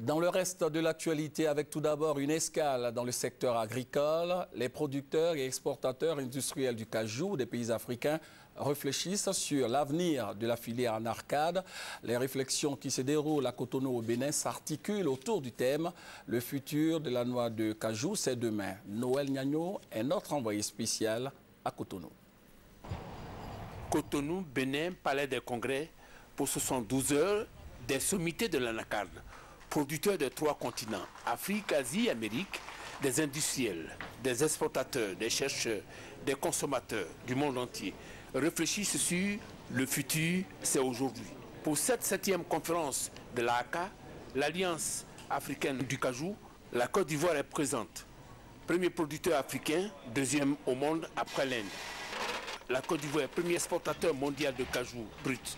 Dans le reste de l'actualité, avec tout d'abord une escale dans le secteur agricole, les producteurs et exportateurs industriels du cajou des pays africains réfléchissent sur l'avenir de la filière en arcade. Les réflexions qui se déroulent à Cotonou au Bénin s'articulent autour du thème « Le futur de la noix de cajou, c'est demain ». Noël Gnagno est notre envoyé spécial à Cotonou. Cotonou, Bénin, Palais des Congrès, pour 72 heures, des sommités de l'anacarde. Producteurs de 3 continents, Afrique, Asie, Amérique, des industriels, des exportateurs, des chercheurs, des consommateurs du monde entier réfléchissent sur le futur, c'est aujourd'hui. Pour cette 7e conférence de l'AACA, l'Alliance africaine du cajou, la Côte d'Ivoire est présente. Premier producteur africain, 2e au monde après l'Inde. La Côte d'Ivoire est premier exportateur mondial de cajou brut.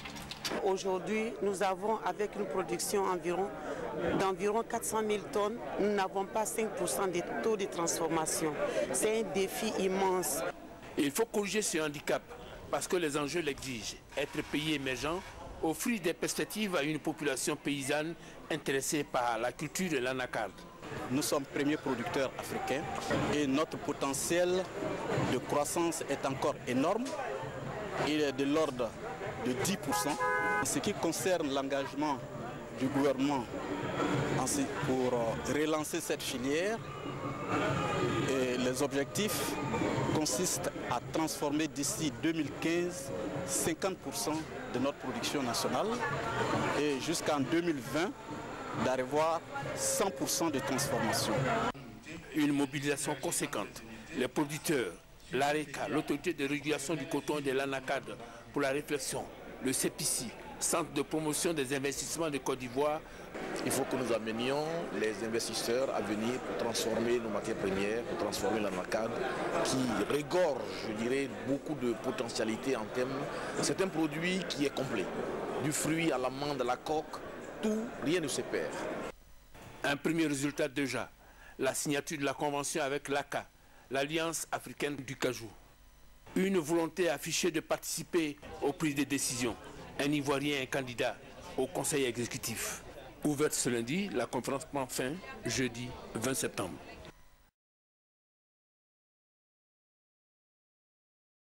Aujourd'hui, nous avons avec une production d'environ 400 000 tonnes, nous n'avons pas 5% des taux de transformation. C'est un défi immense. Il faut corriger ce handicap parce que les enjeux l'exigent. Être pays émergent, offrir des perspectives à une population paysanne intéressée par la culture de l'anacarde. Nous sommes premiers producteurs africains et notre potentiel de croissance est encore énorme. Il est de l'ordre de 10%. En ce qui concerne l'engagement du gouvernement pour relancer cette filière, les objectifs consistent à transformer d'ici 2015 50% de notre production nationale et jusqu'en 2020 d'arriver 100% de transformation. Une mobilisation conséquente. Les producteurs, l'ARECA, l'autorité de régulation du coton et de l'anacarde pour la réflexion, le CEPICI, Centre de promotion des investissements de Côte d'Ivoire. Il faut que nous amenions les investisseurs à venir pour transformer nos matières premières, pour transformer l'anacarde qui regorge, je dirais, beaucoup de potentialités en termes. C'est un produit qui est complet. Du fruit à l'amande, à la coque, tout, rien ne se perd. Un premier résultat déjà, la signature de la convention avec l'ACA, l'Alliance africaine du cajou. Une volonté affichée de participer aux prises de décision. Un Ivoirien est candidat au conseil exécutif. Ouverte ce lundi, la conférence prend fin jeudi 20 septembre.